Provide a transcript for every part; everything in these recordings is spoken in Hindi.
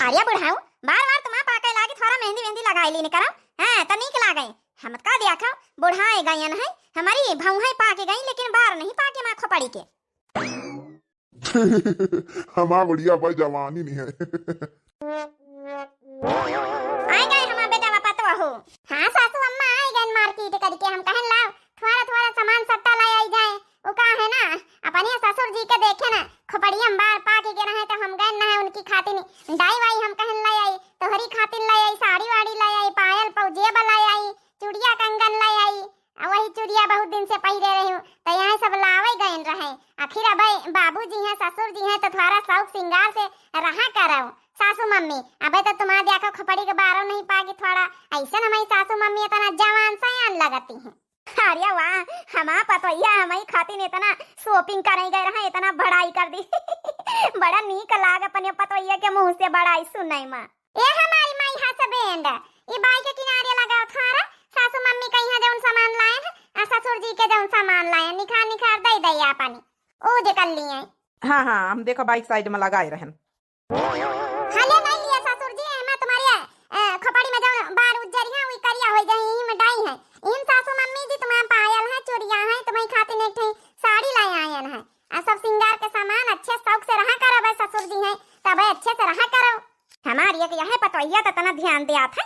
आर्या बुढ़ाऊ बार बार तुम पाके लागी थोड़ा मेहंदी वेंदी लगाई ली करो हां त नीक लागई। हम का दिया खाओ बुढ़ाए गयन है हमारी भौं है पाके गई लेकिन बार नहीं पाके मां खोपड़ी के। हमारा बढ़िया भाई जवानी नहीं है। आई गए हमारा बेटा वापा तो हो। हां सासू अम्मा आई गए मार्केट करके हम कहन लाओ थोड़ा थोड़ा सामान सट्टा लाई आई जाए। वो का है ना अपने ससुर जी के देखे ना खोपड़िया में बार पाके के रहे तो हम गए ना है उनकी खातिर डाई वाई हम कहन लाई आई तो हरी खातिर लाई आई साड़ी वाड़ी लाई आई पायल पौजेब लाई आई चूड़िया कंगन लाई आई वही चूड़िया बहुत दिन से पहिरे रही हूँ तो यहाँ सब लावे गए रहे। आखिर अब बाबूजी हैं ससुर जी हैं तो थोड़ा शौक श्रृंगार से रहा करो। सासू मम्मी अबे तो तुम्हारे देखो खोपड़ी के बारों नहीं पागी थोड़ा ऐसा हमारी सासू मम्मी इतना जवान सयान लगती है। अरे वाह हमारा पतोइया हमारी खातिर इतना शॉपिंग करे गए रहा इतना बड़ाई कर दी। बड़ा नीक लाग अपने पतोइया के मुंह से बड़ाई सुनाई मां। ए हमारी माई हसबैंड ये बाई के किनारे लगाओ थारा सासू मम्मी कहीं जौन सामान लाए हैं ससुर जी के जौन सामान लाए निखार निखार दे दे आपनी ओ जे कर लिए। हां हां हम देखो बाइक साइड में लगाए रहन। हाले नहीं लिया ससुर जी मैं तुम्हारे खपड़ी में जौन बार उज्जर है वही करिया हो जाई ही में डाई है इन सासू मम्मी जी तुम्हारे पायल है चूड़िया है तुम्हारी खातिर एक साड़ी लाई आयन है सब श्रृंगार के सामान अच्छे शौक से रहा करो भाई ससुर जी हैं तब अच्छे से रहा करो। हमारी एक यह पतोइया तो तना ध्यान दिया था।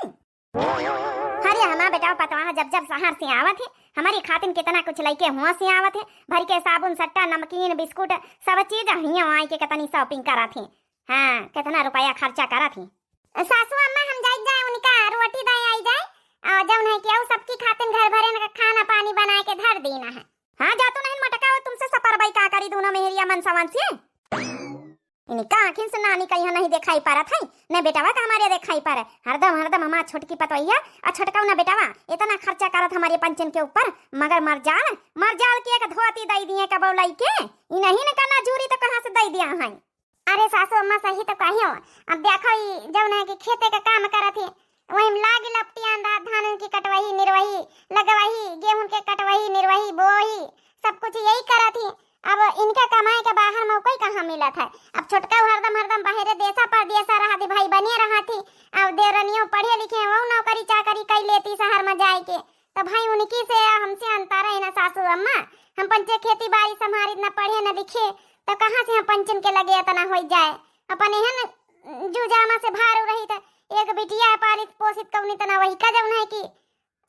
अरे हमारा बेटा पतवा जब जब शहर से आवत है हमारी खातिर कितना कुछ लेके हुआ से आवत है भर के साबुन सट्टा नमकीन बिस्कुट सब चीज हिया आई के कितनी शॉपिंग करा थी। हां कितना रुपया खर्चा करा थी। सासू अम्मा हम जाए उनका रोटी दे आई जाए और जौन है कि सबकी खातिर घर भरे का खाना पानी बना के धर देना है। हां जा तो नहीं मटका हो तुमसे सपर भाई का करी दोनों मेहरिया मन सवन से इनका आखिर से नानी कहीं नहीं दिखाई पा रहा था न बेटावा का हमारे दिखाई पा रहा हरदम हमारा छोटकी पतोइया और छोटका ना बेटावा इतना खर्चा करत हमारे पंचन के ऊपर मगर मर जाल की एक धोती दई दिए का बौलाई के इ नहीं न करना जूरी तो कहां से दई दिया है। अरे सासू अम्मा सही तो कहियो अब देखो जौन है कि खेते का काम करत है वही लागी लपटी अंदा धान की कटवाई निर्वही लगवाही गेहूं के कटवाही निर्वही बोही सब कुछ यही करत है। अब इनका कमाई के बाहर में कोई कहाँ मिला था। अब छोटका हरदम बाहर देशा परदेशा रहा थी भाई बने रहा थी अब देरनियों पढ़े लिखे वो नौकरी चाकरी कर लेती शहर में जाए के तो भाई उनकी से हमसे अंतर है ना सासू अम्मा। हम पंचे खेती बाड़ी संभारी न पढ़े न लिखे तो कहाँ से हम पंचन के लगे इतना हो जाए अपन एहन जुजामा से भार रही था एक बिटिया पालित पोषित कौनी तना वही का जौन है कि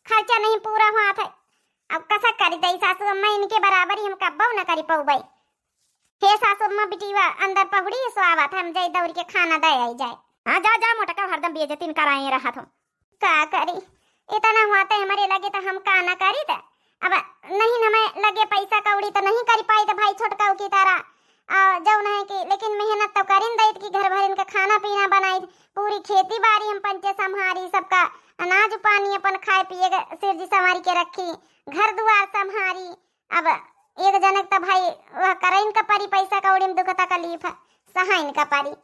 खर्चा नहीं पूरा हुआ था। अब कसा करी दई सासू अम्मा इनके बराबर ही हम कब्बो न करी पाऊ भाई। हे सासू अम्मा बिटिया अंदर पहुड़ी सो आवत हम जाई दौड़ के खाना दे आई जाए। हां जा जा मोटका हरदम बेइज्जती कराए रहा था का करी इतना हुआ तो हमारे लगे तो हम का ना करी था। अब नहीं हमें लगे पैसा कौड़ी तो नहीं करी पाई तो भाई छोटका की तरह जौन है कि लेकिन मेहनत तो करिन दैत की घर भर इनका खाना पीना बनाई पूरी खेती बाड़ी हम पंचे संभारी सबका अनाज पानी अपन खाए पिए सिर जी संभारी के रखी घर दुआर संभारी। अब एक जनक तो भाई वह करइन का परी पैसा कौड़ी में दुख तकलीफ सहाइन का परी।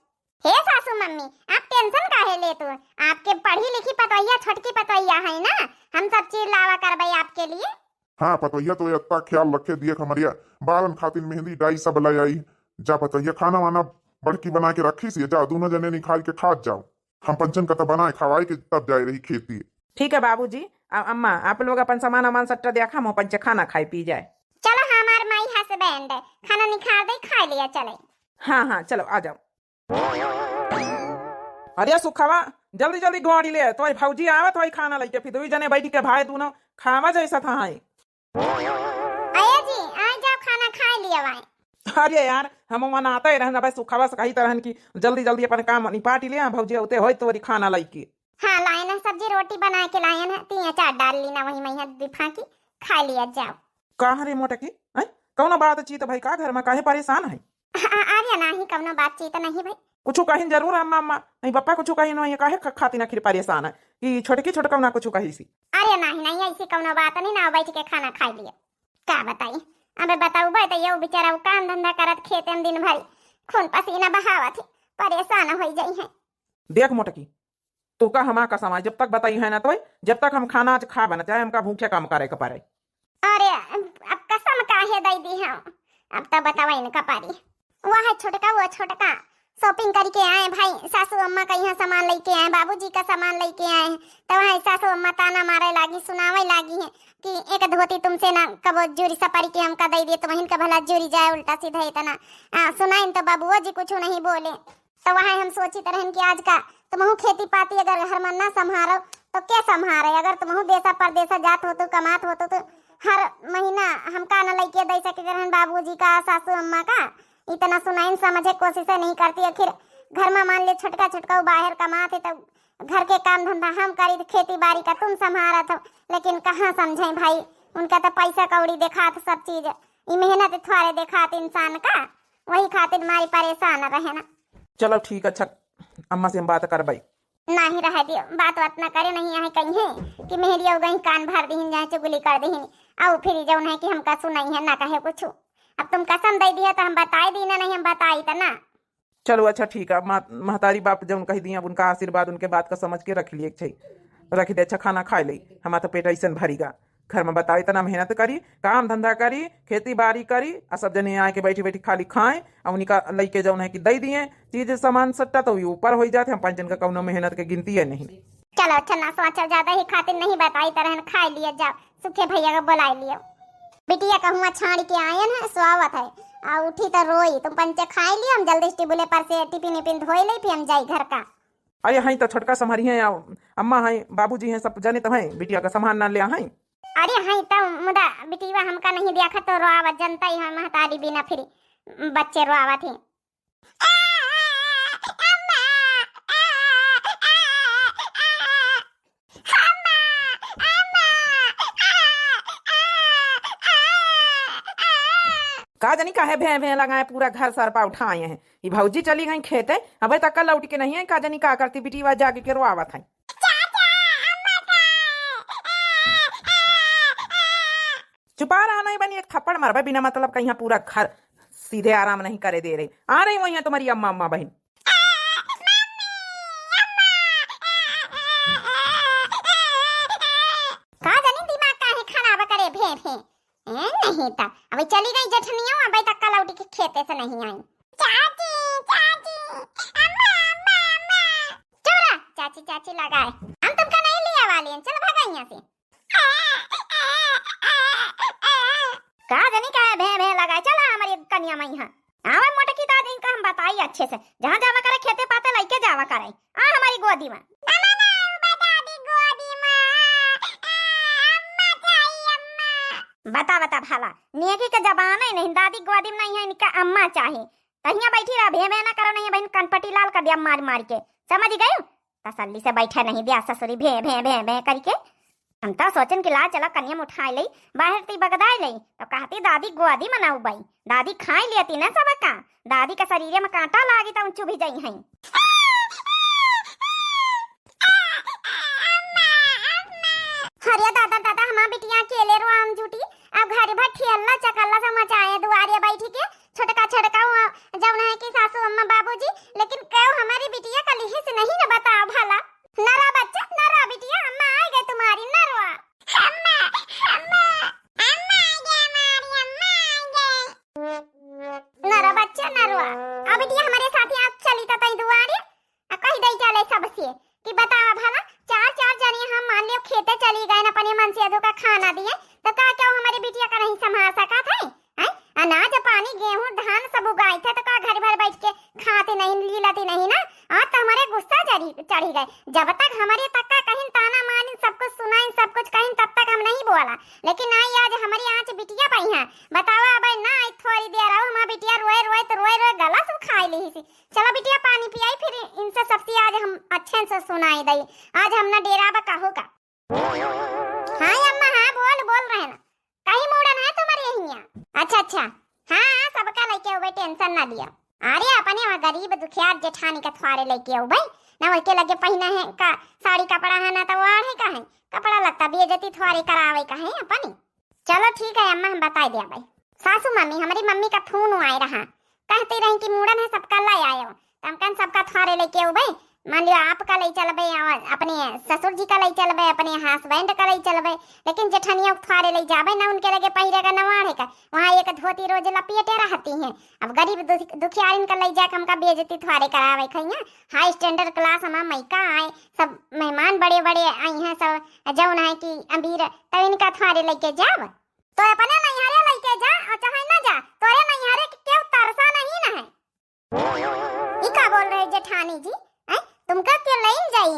हे सासू मम्मी आप टेंशन काहे ले तू आपके पढ़ी लिखी पतोइया छोटकी पतोइया है ना हम सब चीज लावा करबई आपके लिए। हाँ पतोइया तो इतना ख्याल रखे दिए हमारिया बालन खातिर मेहंदी डाई सब लाई आई जा पतोइया खाना वाना बड़की बना के रखी सी जा दोनों जने निकाल के खा जाओ हम पंचन का तो बनाए खवाई के तब जाए रही खेती। ठीक है बाबूजी अम्मा आप लोग अपन सामान अमान सट्टा देखा हम पंचे खाना खाई पी जाए। चलो हमार माई हसबैंड खाना निकाल दे खा लिया चले। हाँ हाँ चलो आ जाओ। अरे सुखावा जल्दी जल्दी गाड़ी ले तो भौजी आवत वही खाना लेके फिर दो जने बैठ के भाई दोनों खावा जैसा था। आया जी आ जाओ खाना खा लिया भाई। अरे यार हम मन आता ही रहना भाई सुखावा से कही तरह की जल्दी जल्दी अपन काम निपाटी लिया भौजी होते हो तो खाना लेके। हाँ लाए ना सब्जी रोटी बना के लाए ना तीन चार डाल ली ना वही मैया दिफा की खा लिया जाओ। कहाँ रे मोटा की कौनो बात चीत भाई का घर में काहे परेशान है। अरे नहीं कौनो बातचीत नहीं भाई कुछ कहीं जरूर अम्मा अम्मा नहीं पापा कुछ कहीं नहीं काहे खाती ना खिर परेशान है कि छोटकी छोटका ना कुछ कही सी। अरे नहीं ऐसी कौनो बात नहीं ना बैठ के खाना खा लिया का बताई। अबे बताऊ भाई तो ये बेचारा काम धंधा करत खेते में दिन भर खून पसीना बहावत परेशान हो जाई है। देख मोटकी तो का हमारा का समाज जब तक बताई है ना तो जब तक हम खाना आज खा बना चाहे हमका भूखे काम करे के पारे। अरे अब कसम काहे दई दी है अब तो बतावा इनका पारी वह छोटका वो छोटका शॉपिंग करके आए भाई, सासू अम्मा का यहाँ सामान लेके आए, बाबूजी का सामान लेके आए हैं, तो वहाँ सासू अम्मा ताना मारे लागी, सुनावे लागी है कि एक धोती तुमसे ना कबो जोरी सपारी के हमका दे दिए तो वहीं का भला जोरी जाए उल्टा सीधा इतना सुनाइन तो बाबूओ जी कुछ नहीं बोले। तो वहाँ हम सोची तरह कि आज का तुम खेती पाती अगर हर मन ना संभारो तो क्या संभारे, अगर तुम देशा परदेशा जात हो तो कमात हो तो हर महीना हमका न लेके दे सके रहन बाबूजी का सासू अम्मा का, इतना सुनाइन समझे कोशिश नहीं करती। आखिर घर में मान ले छोटका छोटका बाहर कमाते तो घर के काम धंधा हम करी, खेती बाड़ी का तुम संभारा था, लेकिन कहाँ समझे भाई, उनका तो पैसा कौड़ी देखा था सब चीज, ये मेहनत थोड़े देखा इंसान का, वही खातिर मारी परेशान रहे ना। चलो ठीक, अच्छा अम्मा से हम बात कर भाई। नहीं रह दियो, बात बात ना करे, नहीं है कहीं है कि मेहरी हो गई कान भर दी जाए चुगली कर दी आओ फिर जौन है कि हमका सुनाई है ना कहे कुछ। अब तुम कसम दे दिया तो हम बताई दी ना, नहीं हम बताई तो ना। चलो अच्छा ठीक है, महतारी बाप जब कही दी अब उनका आशीर्वाद उनके बात का समझ के रख लिए, रख दे, अच्छा खाना खा ले, हमारा तो पेट ऐसा भरीगा। घर में बताओ इतना मेहनत करी, काम धंधा करी, खेती बाड़ी करी, और सब जने आके बैठी बैठी खाली खाएं और उनका लइके जौन है कि दे दिए चीज सामान सट्टा तो ऊपर हो जाते, हम 5 जन का कौनो मेहनत के गिनती है नहीं। चलो अच्छा ना सोचा, ज्यादा ही खातिर नहीं बताई तरह खा लिया, जाओ सुखे भैया का बुला लियो। बिटिया कहूँ छाड़ के आए ना स्वागत है, आ उठी तो रोई, तुम पंचे खाई लियो, हम जल्दी टेबुले पर से टिफिन विपिन धोई ले फिर हम जाई घर का। अरे हाँ तो छोटका संभारी है, अम्मा है बाबूजी हैं सब जाने तो हैं, बिटिया का सामान ना लिया हैं। अरे हाँ तो मुदा बिटिया हमका नहीं देखा तो रोआवत, जनता ही है महतारी बिना फिर बच्चे रोआवत है। का जानी काहे भे भे लगाए पूरा घर सर पा उठाए हैं, ये भौजी चली गई खेते, अबे तक लौट के नहीं है, का जानी का करती बिटिया जाके के रोआवत है। चुपा रहा नहीं बनी, एक थप्पड़ मारबे बिना मतलब का, यहाँ पूरा घर सीधे आराम नहीं करे दे रही। आ रही वही है तुम्हारी अम्मा अम्मा बहन। का जानी दिमाग काहे खराब करे भे भे नहीं था, अभी चली गई जेठनिया, अभी तक का लौटी के खेते से नहीं आई। चाची चाची अम्मा अम्मा अम्मा, चुप चाची चाची लगाए, हम तुमका नहीं लिया वाली हैं, चलो भागा यहाँ से। का जानी का भे भे लगाए, चला हमारी कन्या मई है, आवा मोटकी दादी का हम बताई अच्छे से, जहाँ जावा करे खेते पाते लेके जावा करे, आ हमारी गोदी में। बता बता भाला, नेकी के जबान नहीं, दादी गोदी में नहीं है, इनका अम्मा चाहिए, कहीं बैठी रहा, भे भे ना करो, नहीं बहन कनपटी लाल कर दिया मार मार के, समझ गए, तसल्ली से बैठा नहीं दिया ससुरी भे भे भे भे करके। हम तो सोचन कि ला चला कन्या उठा ले बाहर ती बगदाई ले, तो कहती दादी गोदी मनाऊ बाई, दादी खाई लेती ना सब का, दादी के शरीर में कांटा लागी तो चुभी जाई है। अरे दादा दादा हमार बिटिया अकेले रो आम झूठी, अब घर भर ठेल्ला चकल्ला से मचाए दुआरे बैठी के, छोटका छोटका जौन है कि सासू अम्मा बाबूजी, लेकिन क्यों हमारी बिटिया का लिही से नहीं न बताओ भला। नरा बच्चा नरा बिटिया, अम्मा आ गए तुम्हारी, नरवा अम्मा अम्मा अम्मा आ गए हमारी, अम्मा आ गए नरा बच्चा नरवा। अब बिटिया हमारे साथ आप चली तो तई दुआरे कही दई चले सबसे कि बताओ भला, चार चार जने हम मान लियो खेते चली गए, अपने मन से का खाना दिए, तो का क्या हमारी बिटिया का नहीं संभाल सका था? अनाज पानी गेहूं धान सब उगाए थे, तो का घर भर बैठ के खाते नहीं लीलाती नहीं ना। आज तो हमारे गुस्सा चढ़ी गए, जब तक हमारे तक का कहीं ताना मानी सब कुछ सुनाई सब कुछ कहीं तब तक हम नहीं बोला, लेकिन आई आज हमारी आँच बिटिया पाई है, बताओ अब ना थोड़ी देर आओ हमारी बिटिया रोए रोए तो रोए रोए गला सब खाई ली थी। चलो बिटिया पानी पियाई, फिर इनसे सबसे आज हम अच्छे से सुनाई दई, आज हम ना डेरा बा का होगा। हाँ अम्मा हाँ बोल बोल रहे ना, कहीं मूडन है तुम्हारे यहीं? अच्छा अच्छा हाँ सबका लेके आओ भाई, टेंशन ना लिया। अरे अपने वहाँ गरीब दुखियार जेठानी का थवारे लेके आओ भाई, ना वही लगे पहना है का साड़ी कपड़ा है ना तो वाड़े का है कपड़ा लगता बेइज्जती थवारे करावे का है अपनी। चलो ठीक है अम्मा हम बता दिया भाई। सासू मम्मी हमारी मम्मी का फोन आए रहा, कहते रही कि मूडन है सबका ला आयो, तो हम सबका थवारे लेके आओ भाई, मान लियो आप का लई चलबे और अपने ससुर जी का लई चलबे, अपने हस्बैंड का लई चलबे, लेकिन जेठनिया थारे लई जाबे ना, उनके लगे पहिरे का नवाड़े का वहाँ एक धोती रोज लपेटे रहती हैं। अब गरीब दुखियारिन का लई जाके हमका बेइज्जती थारे करावे खइया। हाई स्टैंडर्ड क्लास हमार मैका आए, सब मेहमान बड़े बड़े आई हैं, सब जौन है कि अमीर, तब इनका थारे लेके जाब तो अपने नैहरे लेके जा और चाहे ना जा, तोरे नैहरे के क्यों तरसा नहीं ना है। ई का बोल रहे जेठानी जी, तुमका क्यों नहीं जाई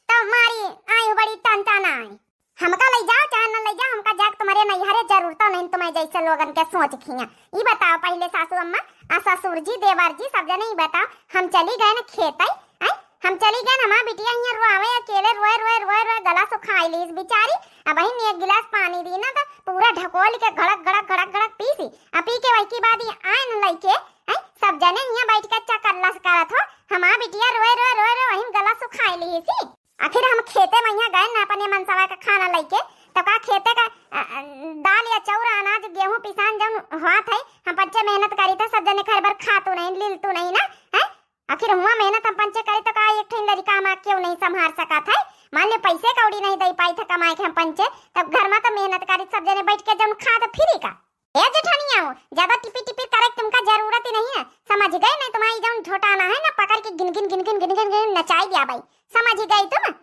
तो हमारी आई बड़ी तंता ना आई। हमका ले जाओ चाहे न ले जाओ, हमका जाके तुम्हारे नैहरे जरूरत नहीं, तुम्हें जैसे लोगन के सोच खिया। ये बताओ पहले सासू अम्मा आ ससुर जी देवर जी सब जने, ये बताओ हम चली गए ना खेत हम चली गए, हमारा बिटिया यहाँ रोआवे अकेले रोए रोए रोए रोए गला सुखाई ली इस बेचारी। अब एक गिलास पानी दी ना तो पूरा ढकोल के घड़क घड़क घड़क घड़क पीसी। अब पी के वही की बाद आए न लइके सब जने यहाँ बैठ के चक्कर करत हो, हमारा बिटिया रोए रोए रोए रोए वही गला सुखाई ली सी। आखिर हम खेते में यहाँ गए ना अपने मनसवा का खाना लेके, तो का खेते का दाल या चौरा अनाज गेहूं पिसान जब हाथ है हम पंचे मेहनत करी था, सब जने खर भर खातू नहीं लिलतू नहीं ना है। आखिर हुआ मेहनत हम पंचे करी तो का एक ठन लड़का हम क्यों नहीं संभाल सका था। मान ले पैसे कौड़ी नहीं दे पाई था कमाए के हम पंचे, तब घर में तो मेहनत करी सब जने बैठ के जब खा तो फ्री का। ए जेठानिया हो ज्यादा टिपी टिपी करे तुमका जरूरत ही नहीं है, समझ गए। नहीं तुम्हारी जब झोटाना है ना पकड़ के गिन गिन गिन गिन गिन गिन गिन नचाई दिया भाई, समझ गई तुम।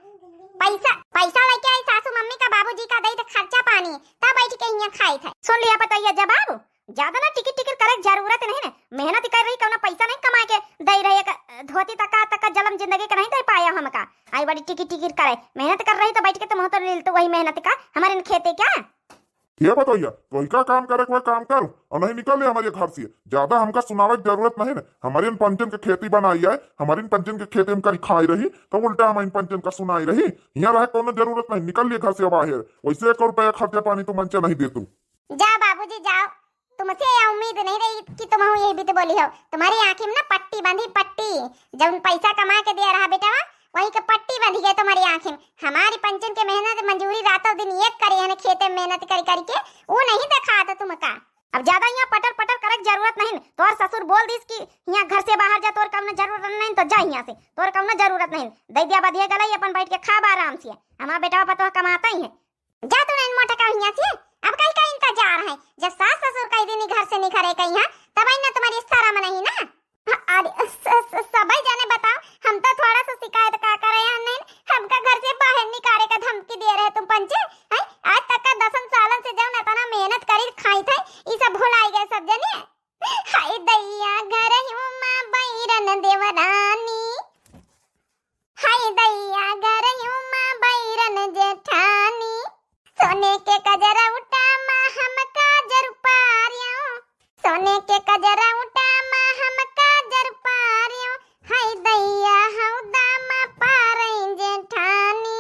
पैसा पैसा लेके आई सासू मम्मी का बाबूजी का दई तो खर्चा पानी तब बैठ के यहाँ खाई था। सुन लिया बताइए जवाब, ज्यादा ना टिकट टिकट करे जरूरत नहीं है। मेहनत कर रही कौन पैसा नहीं कमा के दे रही, धोती तक जलम जिंदगी का नहीं दे पाया हमका। आई बड़ी टिकट टिकट करे मेहनत कर रही तो बैठ के तुम तो ले तो वही मेहनत का हमारे खेते क्या ये बताइए कोई का काम करे कोई काम करूं और नहीं निकले हमारे घर से। ज्यादा हमका सुनावे की जरूरत नहीं ना, हमारे इन पंचन के खेती बनाई है, हमारे इन पंचन के खेती में करी खाई रही तो उल्टा हम इन पंचन का सुनाई रही। यहाँ रहे कोनो जरूरत नहीं, निकल लिए घर से बाहर। वैसे 1 रुपया खर्चा पानी तो मंचे नहीं दे तू। जा बाबूजी जाओ, तुमसे यह उम्मीद नहीं रही कि तुम ये भी तो बोली हो। तुम्हारी आंखें में ना पट्टी बंधी, पट्टी जब पैसा कमा के दे रहा बेटा वही के पट्टी बंधी गई तुम्हारी आंखें में। हमारी पंचन के मेहनत मंजूरी रातों दिन एक करी है खेते में मेहनत करी करके वो नहीं देखा था तुमका। अब ज्यादा यहाँ पटर पटर करे जरूरत नहीं। तोर ससुर बोल दिस कि यहाँ घर से बाहर जा, तोर कम जरूरत नहीं तो जा यहाँ से, तोर कम जरूरत नहीं। दे दिया बधिया गलाई अपन बैठ के खा आराम से, हमारा बेटा पता कमाता ही है। जा तू नहीं मोटा का यहाँ से, अब कहीं का इंतजार है। जब सास ससुर कई दिन घर से निखरे कहीं तब ना तुम्हारी इस तरह में नहीं ना। अरे सभी जाने बताओ, हम तो थोड़ा सा शिकायत का करे हैं नहीं, हमका घर से बाहर निकाले का धमकी दे रहे तुम पंचे। आज तक का 10 सालन से जब ना मेहनत करी खाई थे ये सब भुलाई गए सब जने। हाय दैया घर हुमा बैरन देवरानी, हाय दैया घर हुमा बैरन जेठानी, सोने के कजरा उठा मा हम काजर पारियो, सोने के कजरा उठा मा हम काजर पारियो, हाय दैया हौदा मा पारई जेठानी,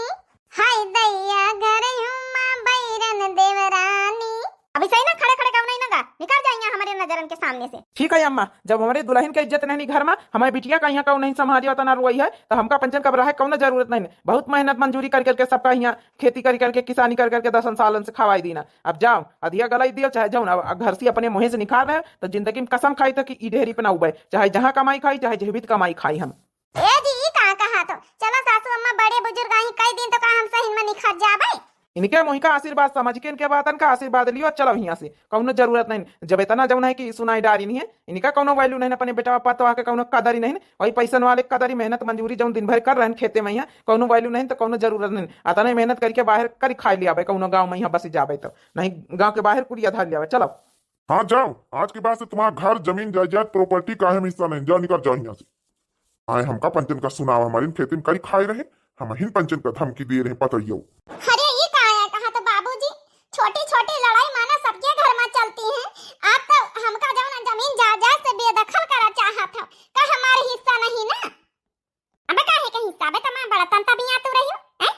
हाय दैया घर हुमा बैरन देवरानी। अभी सही ना खड़े खड़े कब नहीं नगा निकल जाएंगे हमारे नजरन के सामने से। ठीक है अम्मा, जब हमारे दुल्हन के इज्जत नहीं घर में, हमारे बिटिया का यहाँ कौन नहीं संभालिया होता ना रोई है तो हमका पंचन कब रहा है कौन जरूरत नहीं। बहुत मेहनत मंजूरी कर करके सबका यहाँ खेती कर करके किसानी कर करके 10 सालन से खवाई दी ना। अब जाओ अधिया गलाई दियो चाहे जाओ ना, घर से अपने मुँह से निकाल रहे तो जिंदगी में कसम खाई था कि ई ढेरी पे ना उबे, चाहे जहाँ कमाई खाई चाहे जीवित कमाई खाई हम। ए जी कहाँ कहा तो चलो सासू अम्मा बड़े बुजुर्ग आई कई दिन तो कहा हम सही में निखर जाबे। इनके मुही का आशीर्वाद समझ के इनके बातन का आशीर्वाद लियो चलो यहाँ से, कौनो जरूरत नहीं। जब इतना जौन है कि सुनाई डारी नहीं है, इनका कौनो वैल्यू नहीं, अपने बेटा पापा के कौनो कदरी नहीं। वही पैसा वाले कदरी मेहनत मंजूरी जौन दिन भर कर रहे हैं खेते में यहाँ कौनो वैल्यू नहीं तो कौनो जरूरत नहीं। आता नहीं मेहनत करके बाहर करी खाई लिया कौनो गाँव में यहाँ बस जाबे तो नहीं, गाँव के बाहर कुड़िया धर लिया। चलो हाँ जाओ, आज के बाद से तुम्हारा घर जमीन जायदाद प्रॉपर्टी का है हिस्सा नहीं, जाओ निकल जाओ यहाँ से। आए हमका पंचन का सुनाव हमारी खेती में करी खाई रहे, हम हिन पंचन का धमकी दे रहे पतइयो। अरे ये कहा तो बाबूजी छोटी छोटी लड़ाई माना सबके घर में चलती है। आप तो हमका जो ना जमीन जायदाद से बेदखल करा चाहा था का हमारे हिस्सा नहीं ना। अब काहे के हिस्सा बे तमा बड़ा तंता बिया तू रही हो।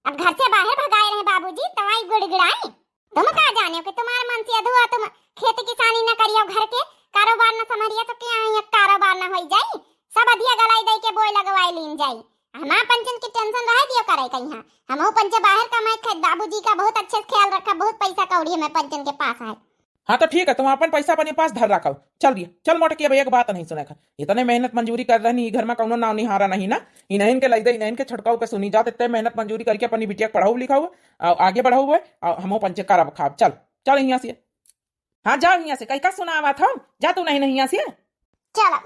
अब घर से बाहर भगाए रहे बाबूजी तवाई गुड़गुड़ाई। तुम का जाने हो कि तुम्हारे मन से अधूरा तुम खेती किसानी न करियो, घर के कारोबार न संभालियो तो क्या यहाँ कारोबार न हो जाई, सब अधिया गलाई दे के बोय लगवाई लीन जाई। हमारा पंचन की टेंशन रह दियो करे कहीं हम पंचे बाहर कमाए थे, बाबूजी का बहुत अच्छे से ख्याल रखा, बहुत पैसा कौड़ी में पंचन के पास है। हाँ तो ठीक है, तुम अपन पैसा अपने पास धर रखो। चल दिया, चल मोटकी, अब एक बात नहीं सुने खा, इतने मेहनत मंजूरी कर रही घर में कौनो नाव निहारा नहीं ना, इन्हें के लग इन्हें के छटकाव के सुनी जाते, इतने मेहनत मंजूरी करके अपनी बिटिया पढ़ाऊ लिखाऊ और आगे बढ़ाऊ हुए और हम पंचे करब खाब। चल चल यहाँ से, हाँ जाओ यहाँ से, कहीं का सुना आवा था, जा तू नहीं यहाँ से। चलो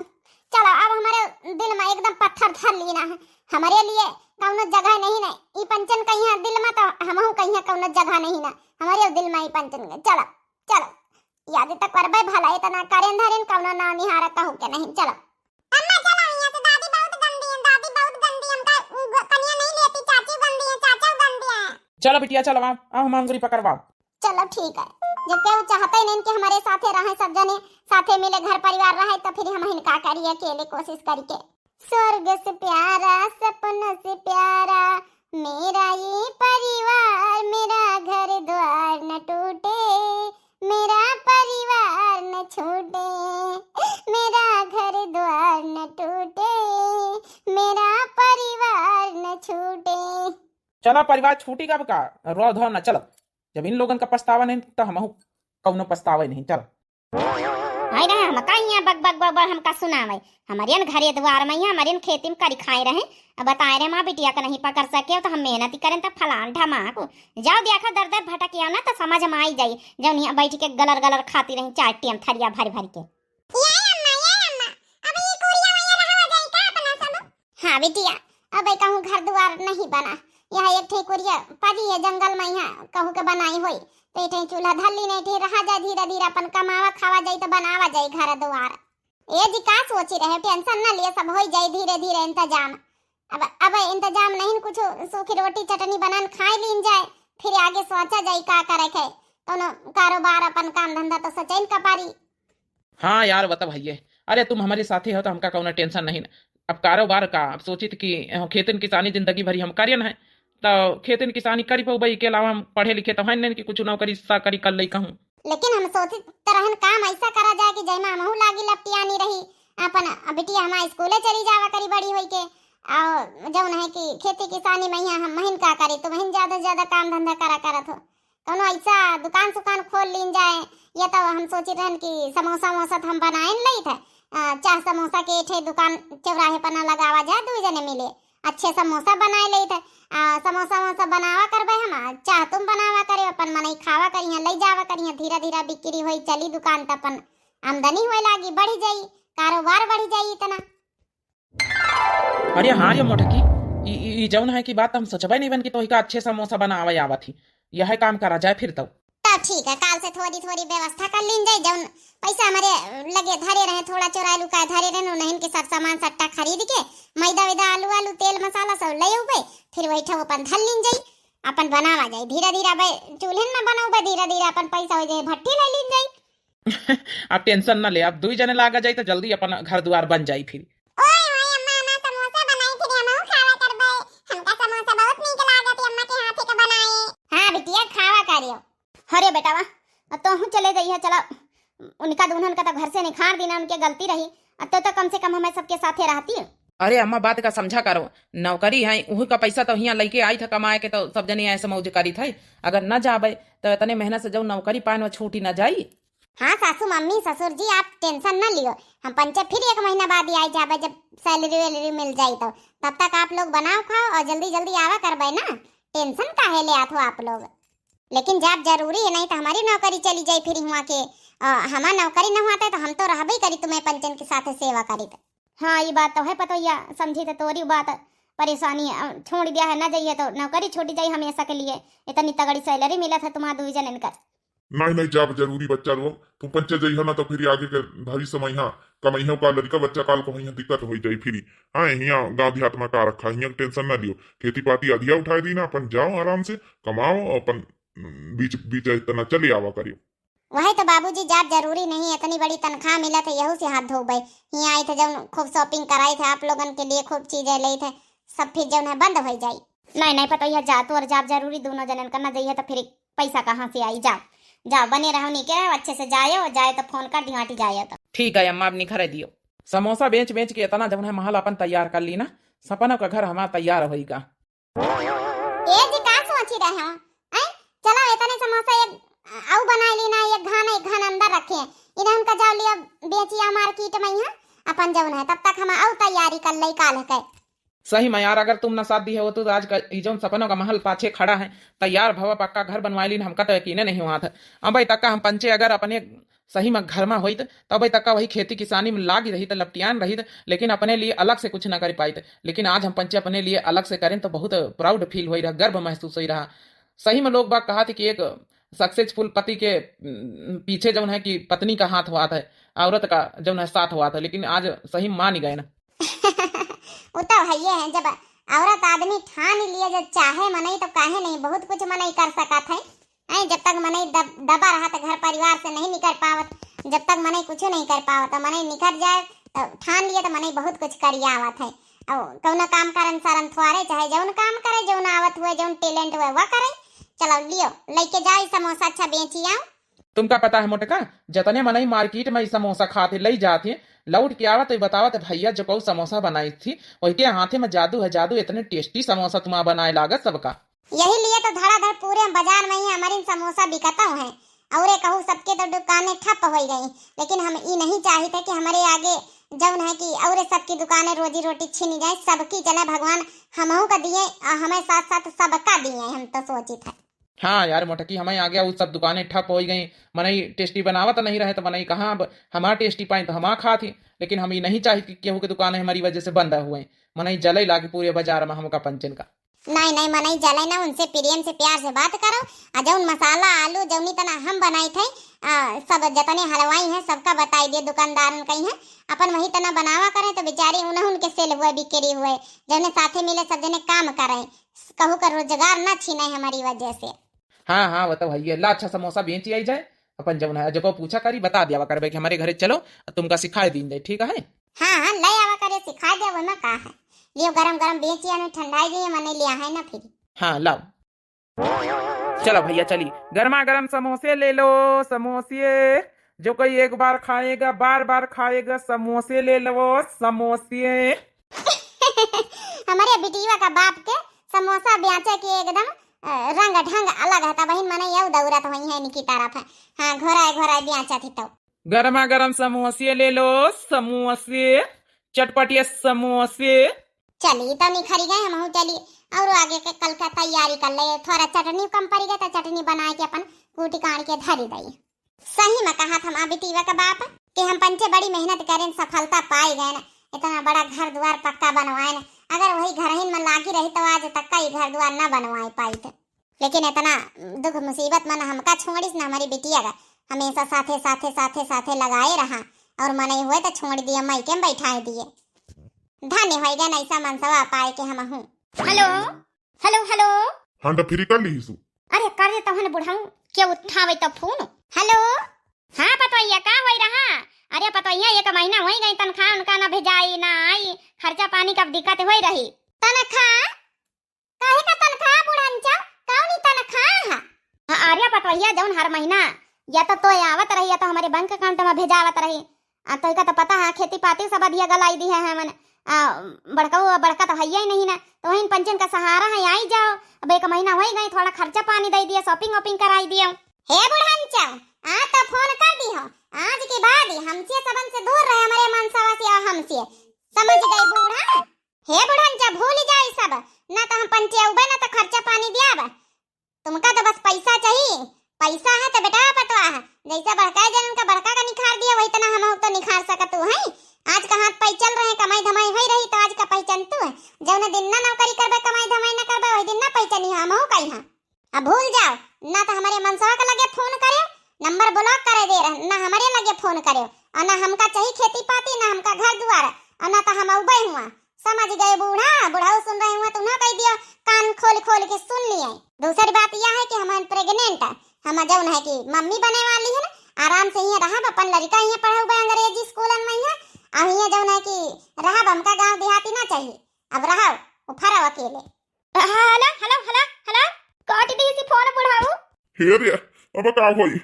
चलो, अब हमारे दिल में एकदम पत्थर धर लेना है, हमारे लिए कौनो जगह नहीं ना ई पंचन कहीं दिल में, तो हमहू कहीं कौनो जगह नहीं ना हमारे दिल में ई पंचन। चलो चलो, याद तक करबे भला, इतना करें धरें कौनो ना निहारा कहू के नहीं। चलो अम्मा चलो यहाँ से, दादी बहुत गंदी है, दादी बहुत गंदी, हमका कन्या नहीं लेती, चाची गंदी है, चाचा गंदी है। चलो बिटिया चलो, आओ हम अंगूरी पकड़वाओ। चलो ठीक है, जब केहू चाहते नहीं कि हमारे साथे रहे, सब जने साथे मिले, घर परिवार रहे, तो फिर हम हिनका करिए अकेले कोशिश करके। स्वर्ग से प्यारा, सपनों से प्यारा मेरा ये परिवार, मेरा घर द्वार न टूटे, मेरा परिवार न छूटे, मेरा घर द्वार न टूटे, मेरा परिवार न छूटे। चलो परिवार छूटी कब का, रो धो न, चलो जब इन लोगन का पछतावा नहीं तो हम कौनो पछतावा नहीं। चलो हाय रहे हम कहीं बग बग बग बग हमका सुनावे, हमारे घरे द्वार में हमारे खेती में करी खाए रहे, अब बताए रहे माँ बिटिया का नहीं पकड़ सके तो हम मेहनत ही करें, तो फलान ढमाक जाओ देखो दर दर भटकिया ना, तो समझ में आई जाई, जब यहाँ बैठ के गलर गलर खाती रही चार टेम थरिया भर भर के। हाँ बिटिया, अब कहूँ घर द्वार नहीं बना, यहाँ एक ठेकुरिया पड़ी है जंगल में, यहाँ कहूँ के बनाई हुई, तो ये चूल्हा धल्ली नहीं ठे रहा जाए, धीरे धीरे अपन कमावा खावा जाए तो बनावा जाए घर द्वार। ये जी का सोची रहे, टेंशन ना लिए, सब हो जाए धीरे धीरे इंतजाम। अब इंतजाम नहीं, कुछ सूखी रोटी चटनी बना खाए लीन जाए, फिर आगे सोचा जाए का करे के, तो कारोबार अपन काम धंधा तो सचैन कपारी। हाँ यार बता भैया, अरे तुम हमारे साथी हो तो हमका कौनो टेंशन नहीं ना। अब कारोबार का अब सोचित कि खेतन किसानी जिंदगी भरी हम करियन है, तो खेतन किसानी करी पाऊ, के अलावा हम पढ़े लिखे तो है नहीं कि कुछ नौकरी साकरी कर लई कहूँ। लेकिन हम सोचे तरहन काम ऐसा करा जाए कि जय हमहू लागी लपटियानी रही, अपन बिटिया हमारे स्कूले चली जावा करी बड़ी होई के, और जौन है कि खेती किसानी में हम महीन का करी, तो महीन ज्यादा से ज्यादा काम धंधा करा करत हो, कौनो ऐसा दुकान सुकान खोल लीन जाए। ये तो हम सोची रहन कि समोसा वमोसा हम बनाए लई थे, चाह समोसा के ठे दुकान चौराहे पर न लगावा जाए, दो जने मिले अच्छे समोसा बनाए लई थे, समोसा वमोसा बनावा करबे हम, चाह तुम बनावा करे, अपन मनई खावा करिए, लई जावा करिए, धीरे धीरे बिक्री होई चली दुकान, तो अपन आमदनी होए लागी, बढ़ जाई कारोबार, बढ़ जाई इतना। अरे हाँ ये मोटकी, ई जौन है की बात हम सोचबे नहीं बन कि तो का अच्छे समोसा बनावे आवा थी, यह काम करा जाए फिर तो ठीक है, काल से थोड़ी थोड़ी व्यवस्था कर लीन जाए, जौन पैसा हमारे लगे धरे रहे, थोड़ा चोरा लुका धरे रहे, नहीं के सब सामान सट्टा खरीद के मैदा वैदा आलू आलू तेल मसाला सब ले उबे, फिर वही ठो अपन धल लीन जाई, अपन बनावा जाए धीरे धीरे, अब चूल्हे में बनाऊबे धीरे धीरे, अपन पैसा हो जाए भट्टी ले लीन जाई। आप टेंशन ना ले, आप दो जने लागा जाए तो जल्दी अपन घर द्वार बन जाई फिर। ओए ओए अम्मा, मैं समोसा बनाई फिर हमहू खावा करबे, हमका समोसा बहुत नीक लागत अम्मा के हाथे के बनाए। हां बिटिया खावा करियो। अरे बेटा वाह, अब तो हम चले गई है, चलो उनका दुल्हन का तो घर से निखार देना उनकी गलती रही, अब तो कम से कम हमें सबके साथे रहती है। अरे अम्मा बात का समझा करो, नौकरी है उही का पैसा तो यहाँ लेके आई था कमाए के, तो सब जने ऐसे मौज करी थे, अगर न जाबे तो इतने मेहनत से जो नौकरी पाए वो छूटी न जाई। हाँ सासू मम्मी ससुर जी आप टेंशन न लियो, हम पंचे फिर 1 महीना बाद ही आई जाबे, जब सैलरी वैलरी मिल जाई तो तब तक आप लोग बनाओ खाओ और जल्दी जल्दी आवा करबे ना, टेंशन काहे ले आथो आप लोग। लेकिन जब जरूरी है, नहीं तो हमारी नौकरी चली जाए फिर हुआ के, हमारा नौकरी न हुआ तो हम तो रहबे करी, तुम्हें पंचन के साथ सेवा करी। हाँ ये बात तो है पता, या समझी तो तोरी बात परेशानी है, छोड़ दिया है ना जाइए तो नौकरी छोड़ी जाए हमेशा के लिए, इतनी तगड़ी सैलरी मिला था तुम्हारा 2 जन इनका। नहीं जाब जरूरी बच्चा रो, तुम पंचे जइहो ना तो फिर आगे के भविष्य में यहाँ कमैहो का लड़का बच्चा काल को यहाँ दिक्कत हो जाई फिर। हाँ यहाँ गाँव देहात में का रखा, यहाँ टेंशन ना लियो, खेती पाती अधिया उठाए दी ना, अपन जाओ आराम से कमाओ, अपन बीच बीच इतना चले आवा करियो। वही तो बाबूजी जब जरूरी नहीं, इतनी बड़ी तनख्वाह मिला था यहू से हाथ धो गए, यहाँ आए थे जब खूब शॉपिंग कराई थे आप लोगन के लिए, खूब चीजें ली थे, सब फिर जब है बंद हो जाई। नहीं पता यह जात और जाप जरूरी दोनों जनन करना चाहिए, तो फिर पैसा कहाँ से आई। जाओ जाओ बने रहो, नहीं क्या अच्छे से जाए, और जाए तो फोन कर दिहाटी जाए तो ठीक है अम्मा, अब निखरे दियो, समोसा बेच बेच के इतना जब है महल अपन तैयार कर ली ना, सपना का घर हमारा तैयार होगा। ए जी का सोची रहे हो, चलो इतने समोसा एक औ बनाई ली ना एक घान अंदर रखे इधर उनका जाओ लिया बेचिया मार्केट में यहाँ अपन जौन है तब तक हम औ तैयारी कर लई काल है। सही में यार, अगर तुम ना साथ दी हो तो आज का ई जौन सपनों का महल पाछे खड़ा है तैयार भवा पक्का घर बनवाई लीन, हमका तो यकीन नहीं हुआ था। अब भाई तक्का हम पंचे अगर अपने सही में घर में हुई तब भाई तक्का वही खेती किसानी में लागी रही लपटियान रही, लेकिन अपने लिए अलग से कुछ ना कर पाई। लेकिन आज हम पंचे अपने लिए अलग से करें तो बहुत प्राउड फील हो रहा, गर्व महसूस हो रहा। सही में लोग बाग कहा थी कि एक सक्सेसफुल पति के पीछे जौन है कि पत्नी का हाथ हुआ था, औरत का जौन है साथ हुआ था, लेकिन आज सही मान ही गए ना। वो तो है ये है, जब औरत आदमी ठान लिए जब चाहे मनई तो काहे नहीं बहुत कुछ मनई कर सकत है। जब तक मनई दबा रहा तो घर परिवार से नहीं निकल पावत, जब तक मनई कुछ नहीं कर पावत तो मनई निकल जाए तो ठान लिए तो मनई बहुत कुछ करिया आवत है। और कौन काम करन सरन थोड़े चाहे जौन काम करे जौन आवत हुए जौन टैलेंट हुए वह करे। चलो लियो लेके जाई समोसा अच्छा बेची आओ। तुमका पता है मोटका, जतने मनई मार्केट में समोसा खाते ले जाते लौट के आवत तो बतावत भैया जो कौ समोसा बनाई थी वही के हाथे में जादू है, जादू इतने टेस्टी समोसा तुम्हारा बनाए लागत सबका। यही लिए तो धड़ाधड़ पूरे बाजार में ही हमारी समोसा बिकता है और कहूँ सबके तो दुकानें ठप हो गई, लेकिन हम ये नहीं चाहते कि हमारे आगे जौन है कि और सबकी दुकानें रोजी रोटी छीनी जाए। सबकी चले भगवान हमहू का दिए और हमें साथ साथ सबका दिए, हम तो सोची था। हाँ यार मोटकी, हमें आ गया वो सब दुकानें ठप हो गई, मनई टेस्टी बनावत नहीं रहे तो मनई कहाँ हमारा टेस्टी पाई तो हम खा थी, लेकिन हम ये नहीं चाहे कि केहू की दुकानें हमारी वजह से बंद हुए। मनई जले लागे पूरे बाजार में हमका पंचन का। नहीं नहीं मनई जले ना, उनसे प्रेम से प्यार से बात करो। जौन मसाला आलू जौनी तना हम बनाई थे सब जतने हलवाई हैं सबका बताई दिए दुकानदारन कही है अपन वही तना बनावा करें तो बेचारी उन्हें उनके सेल हुए बिक्री हुए जौने साथे मिले सब जने काम करें, कहू का रोजगार ना छीने हमारी वजह से। हाँ हाँ बताओ भैया, ला अच्छा समोसा बेची आई जाए अपन जब है जो पूछा करी बता दिया करबे कि हमारे घरे चलो तुमका सिखाए दी जाए, ठीक है। हाँ हाँ ले आवा करे सिखा दे वो ना कहा है लियो गरम गरम बेचिया ने ठंडाई दिए मने लिया है ना फिर। हाँ लाओ चलो भैया चली, गर्मा गर्म समोसे ले लो, समोसे जो कोई एक बार खाएगा बार बार खाएगा, समोसे ले लो समोसे। हमारे बिटिया का बाप के समोसा बेचे के एकदम रंग ढंग अलग है, बहन मने यौ दौरा तो वही है इनकी तरफ है। हाँ घोराए घोराए बेचा थी तो गर्मा गर्म समोसे ले लो, समोसे चटपटिया समोसे। चली तो निखरी गए हम चली और आगे के कल का तैयारी कर ले, थोड़ा चटनी कम पड़ गया तो चटनी बना के अपन कूटी काट के धरी दई। सही में कहा था माँ बिटिया का बाप कि हम पंचे बड़ी मेहनत करें सफलता पाए गए ना, इतना बड़ा घर द्वार पक्का बनवाए ना, अगर वही घर ही में लागी रही तो आज तक का ही घर द्वार न बनवाए पाई थे। लेकिन इतना दुख मुसीबत मन हमका छोड़िस ना हमारी बिटिया का हमेशा साथे साथे साथे साथे लगाए रहा और मन हुए तो छोड़ दिया मई के बैठाए दिए। धन्य हो गया ऐसा मनसवा पाए के हम हूँ। हेलो हेलो हेलो हंडा फ्री कर ली सु। अरे कर दे तहन बुढ़ाऊ के उठावे तो फोन। हेलो हाँ पतोइया का होई रहा? अरे पतोइया एक महीना हो गई तनख्वाह उनका ना भेजाई ना आई, खर्चा पानी का दिक्कत होई रही। तनख्वाह काहे का तनख्वाह बुढ़ांचा कौनी तनख्वाह है? अरे पतोइया जौन हर महीना या तो आवत रही या तो हमारे बैंक अकाउंट में भेजावत रही। तो का तो पता है खेती पाती सब अधिया गलाई दी है हमन बड़का तो है ही नहीं ना, तो वही पंचन का सहारा है आई जाओ। अब एक महीना हो गई थोड़ा खर्चा पानी दे दिया शॉपिंग वॉपिंग कराई दिया। हे बुढ़ांचा आ तो फोन कर दी हो आज के बाद ही हमसे सबन से दूर रहे हमारे मनसावा से और हमसे, समझ गई बूढ़ा? हे बुढ़ांचा भूल जाए सब ना तो हम पंचे उबे ना तो खर्चा पानी दिया। तुमका तो बस पैसा चाहिए, पैसा है तो बेटा पतवा है जैसा बड़का जन का बड़का का निखार दिया वही तना हम तो निखार सकत है। आज का हाथ पै चल रहे कमाई धमाई हो रही तो आज का पहचान तू है, जब ना दिन ना नौकरी करबे कमाई धमाई ना करबे वही दिन ना पहचानी हम हो कहीं। हां अब भूल जाओ ना तो हमारे मनसवा का लगे फोन करे नंबर ब्लॉक करे दे रहे ना हमारे लगे फोन करे और ना हमका चाहिए खेती पाती ना हमका घर द्वार और ना तो हम उबे हुआ। समझ गए बूढ़ा? बुढ़ाऊ सुन रहे हुआ तुम ना कह दियो कान खोल खोल के सुन लिए। दूसरी बात यह है कि हम प्रेग्नेंट है, हम जौन है कि मम्मी बने वाली है ना, आराम से ही रहा अपन लड़का ही पढ़ा हुआ अंग्रेजी स्कूल में ही अब ये जौन है कि रहा हमका गांव देहाती ना चाहिए। अब रहा उफरा अकेले। हेलो हेलो हेलो हेलो काट दी सी फोन बुढ़ाऊ। हे रे अब का होई,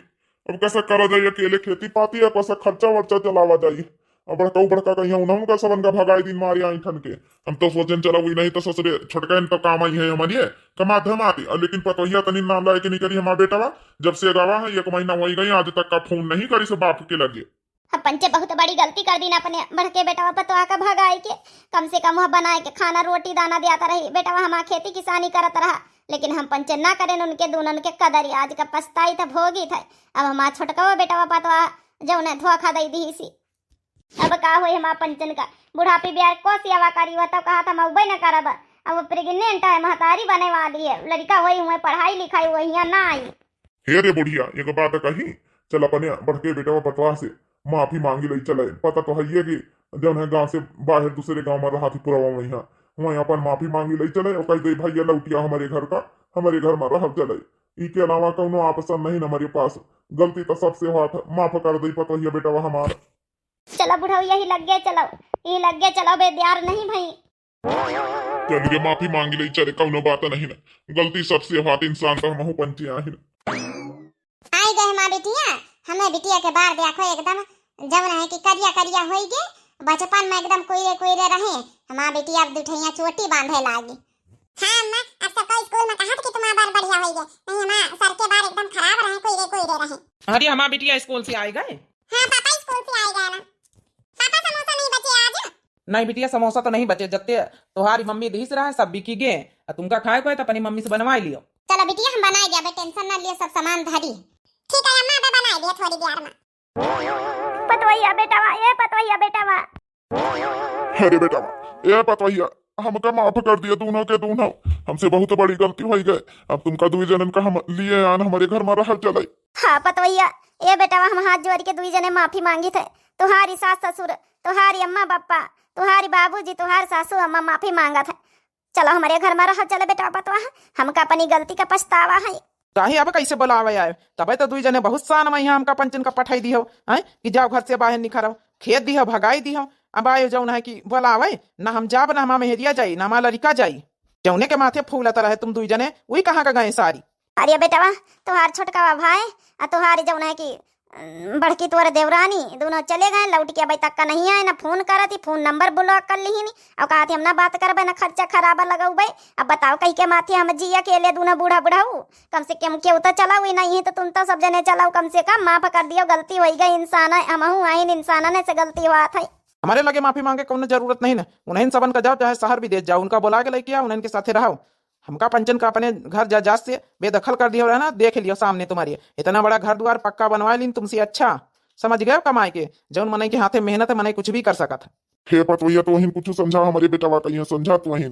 अब कैसा करा जाए अकेले खेती पाती है कैसा खर्चा वर्चा चलावा जाए। अब बड़का कहीं उन्होंने का सबन का भगाई दिन मारे आई ठन के। हम तो सोचन चला वही नहीं तो ससुरे छोटकन तो काम आई है हमारी कमा धम आती, लेकिन पतोहिया तनी नाम लाए के नहीं करी हमारा बेटा जब से गवा है 1 महीना वही गई आज तक का फोन नहीं करी से बाप के लगे। पंचे बहुत बड़ी गलती कर दी ना अपने बड़के बेटा पतवा का भगाई के। कम से कम वह बनाए के खाना रोटी दाना दियाता रही बेटा हमारा खेती किसानी करत रहा, लेकिन हम पंचे ना करें उनके दूनन के कदर आज का पछताई था भोगी था। अब हमारा छोटका बेटा पतवा जो ने धोखा दे दी सी। अब का होई हमारा पंचन का बुढ़ापी ब्याह को सेवा करी हो तो कहा था मैं उबे न करब। अब प्रेग्नेंट है महतारी बने वाली है, लड़का वही हुए पढ़ाई लिखाई वही ना आई। हे रे बुढ़िया एक बात कही चल अपने बढ़के बेटा पतवा से माफी मांगी लई चले। पता तो है कि जब है गांव से बाहर दूसरे गांव में रहा थी पूरा वहीं अपन माफी मांगी लई चले और कह दे भैया लौटिया हमारे घर का हमारे घर में रह चले। इसके अलावा कौनो ऑप्शन नहीं हमारे पास, गलती तो सबसे हुआ था माफ कर दे पतोहिया बेटा हमारा। चलो बुढ़ाऊ यही लग गया चलो यही लग गया चलो बेदार नहीं भाई चलिए माफी मांगी लई चले कौनो बात नहीं ना, गलती सबसे हुआ इंसान तो हम पंचे आई गए हमारा बेटिया। हमें बिटिया के बार देखो एकदम जब रहे कि करिया करिया होई गे बचपन में एकदम कोयरे कोयरे रहे। हमारा बेटिया अब दुठैया चोटी बांधे लागी। हां अम्मा अब सबका स्कूल में कहा कि तुम्हारा बार बढ़िया होई गे, नहीं हमारा सर के बार एकदम खराब रहे कोयरे कोयरे रहे। अरे हमारा बिटिया स्कूल से आए गए? हां पापा स्कूल से आए गए ना। पापा समोसा नहीं बचे आज? नहीं बिटिया समोसा तो नहीं बचे, जत्ते तुम्हारी मम्मी दीस रहा है सब बिकी गे, तुमका खाए को है तो अपनी मम्मी से बनवा लियो। चलो बिटिया हम बनाए गया टेंशन ना लिए सब सामान धरी। ठीक है अम्मा मैं बना दिया थोड़ी देर में। पतवैया बेटावा अरे बेटा ये पतोहिया हमका माफ कर दिया दोनों के दोनों, हमसे बहुत बड़ी गलती हो गई। अब तुमका दुई जनन का हम लिए आन हमारे घर में रह चले। हाँ पतवैया ये बेटावा हम हाथ जोड़ के दुई जने माफी मांगी थे। तुम्हारी सास ससुर तुम्हारी अम्मा पापा तुम्हारी बाबूजी तुम्हारी सासू अम्मा माफी मांगा था। चलो हमारे घर में रह चले बेटा पतवा हमका अपनी गलती का पछतावा है। काहे अब कैसे बुलावे आए तबे तो दुई जने बहुत सान में यहाँ हमका पंचन का पठाई दियो कि जाओ घर से बाहर निखरो खेत दियो भगाई दियो। अब आयो जौन है कि बुलावे ना हम जाब ना हमा मेहरिया जाई ना हमा लड़का जाई, जौने के माथे फूलता रहे तुम दुई जने वही कहाँ का गए सारी। अरे बेटावा तुम्हार छोटका भाई और तुम्हारी जौन है कि बड़की तोरे देवरानी दोनों चले गए लौट के अभी तक का नहीं आए ना फोन करती फोन नंबर ब्लॉक कर ली और कहा थी हम ना बात करबे ना खर्चा खराबा लगाऊ भाई। अब बताओ कहीं के माथे हम जिया के ले दूना बूढ़ा बुढ़ाऊ कम से कम क्यों तो चलाऊ ही नहीं है तो तुम तो सब जने चलाओ कम से कम माफ कर दियो गलती हो गई इंसान है हमहू आइन इंसान ने से गलती हुआ था। हमारे लगे माफी मांगे कोनो जरूरत नहीं ना, उन्हें सबन का जाओ चाहे शहर भी दे जाओ उनका बुला के लेके आओ उन्हें के साथे रहो। हमका पंचन का अपने घर जा से बेदखल कर दिया ना देख लियो सामने तुम्हारी इतना बड़ा घर द्वार पक्का बनवा ली तुमसे अच्छा समझ गए कमाए के जौन मने के हाथे मेहनत है मने कुछ भी कर सकत। हे पतोहिया तो वहीं कुछ समझा हमारे बेटा कहीं समझा तो वहीं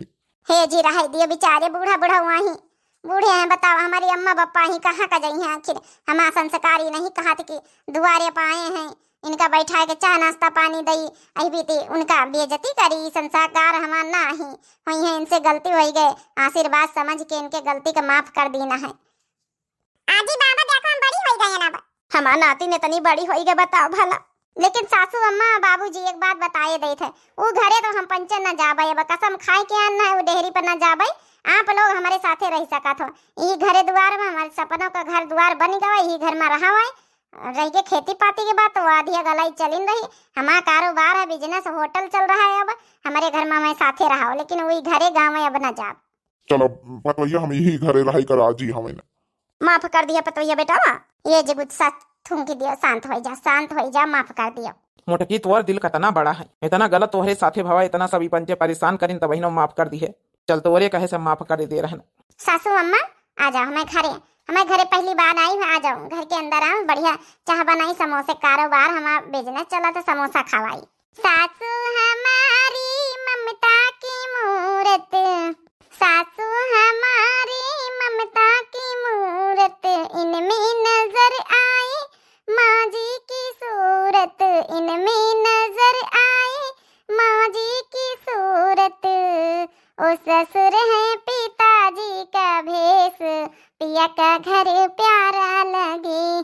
हे जी रह दिए बेचारे बूढ़ा बूढ़ा वहीं बूढ़े हैं। बताओ हमारी अम्मा पापा ही कहाँ का जाई हैं आखिर हमारा संस्कारी नहीं कहा कि दुआरे पाए हैं इनका बैठा के चाह नाश्ता पानी दई अभी थी उनका बेइज्जती करी संस्कार हमारा ना ही हुई है इनसे गलती हो गए आशीर्वाद समझ के इनके गलती का माफ कर देना है। आजी बाबा देखो हम बड़ी हो गए ना हमारा नाती ने तनी बड़ी हो गई बताओ भला। लेकिन सासू अम्मा बाबूजी एक बात बताए दे थे वो घरे तो हम पंचन न जाबे अब कसम खाए के आना है वो डेहरी पर न जाबे आप लोग हमारे साथे रह सकत हो। यही घरे द्वार में हमारे सपनों का घर द्वार बन गया यही घर में रहा हुआ रह के खेती पाती के बाद तो आधी गलाई चलिन रही हमारा कारोबार है बिजनेस होटल चल रहा है। अब हमारे घर में मैं साथे रहा हूँ लेकिन वही घरे गाँव में अब न जा। चलो पतोहिया हम यही घरे रही कर आजी हमें माफ कर दिया पतोहिया बेटा ये जब थूंकी दियो शांत हो जा माफ कर दियो। मोटकी तोर दिल कतना बड़ा है इतना गलत तोहरे साथे भवा इतना सभी पंचे परेशान करिन तब वही माफ कर दी है। चल तोरे कहे से माफ कर दे रहे सासू अम्मा आ जाओ हमारे घरे पहली बार आई हूँ आ जाओ घर के अंदर आओ बढ़िया चाह बनाई समोसे कारोबार हमारा बिजनेस चला तो समोसा खवाई। सासू हमारी ममता की मूरत सासू हमारी ममता की मूरत इनमें नजर आए माँ जी की सूरत इनमें नजर आए माँ जी की सूरत ओ ससुर है पिताजी का भेष पिया का घर प्यारा लगे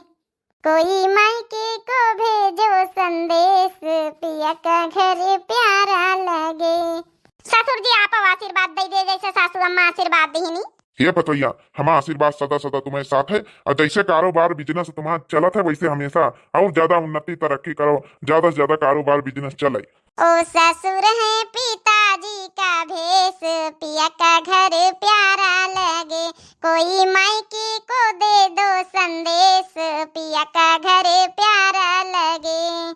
कोई मायके को भेजो संदेश पिया का घर प्यारा लगे। ससुर जी आप आशीर्वाद दे जैसे सासू अम्मा आशीर्वाद दी नहीं। हे पतोया, हमारा आशीर्वाद सदा सदा तुम्हारे साथ है। और जैसे कारोबार बिजनेस तुम्हारा चलत है वैसे हमेशा और ज्यादा उन्नति तरक्की करो, ज्यादा से ज्यादा कारोबार बिजनेस चले। ओ ससुर है पिताजी का भेष, पिया का घर प्यारा लगे, कोई मायके को दे दो संदेश, पिया का घर प्यारा लगे।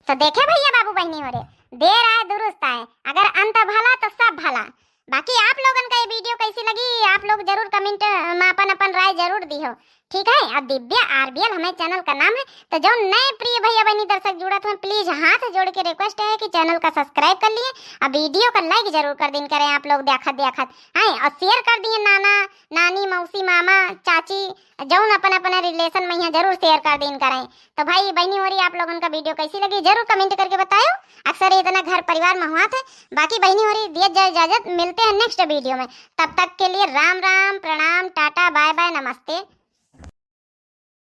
तो देखे भैया बाबू बहनी हो रे, देर आए दुरुस्त आए, अगर अंत भला तो सब भला। बाकी आप लोगन का ये वीडियो कैसी लगी आप लोग जरूर कमेंट में अपन अपन राय जरूर दी हो, ठीक है। अब दिव्या आरबीएल हमारे चैनल का नाम है, तो जो नए प्रिय भैया बहनी दर्शक जुड़त हैं प्लीज हाथ जोड़ के रिक्वेस्ट है कि चैनल का सब्सक्राइब कर लिए, अब वीडियो का लाइक जरूर कर दिन करें आप लोग देखत देखत हैं, और शेयर कर दिए नाना नानी मौसी मामा चाची जौन अपन अपन रिलेशन में यहाँ जरूर शेयर कर दिन करें। तो भाई बहनी हो रही आप लोगों का वीडियो कैसी लगी जरूर कमेंट करके बताओ, अक्सर इतना घर परिवार में हुआ था। बाकी बहनी हो रही दिया जाए इजाजत, मिलते हैं नेक्स्ट वीडियो में, तब तक के लिए राम राम प्रणाम टाटा बाय बाय नमस्ते।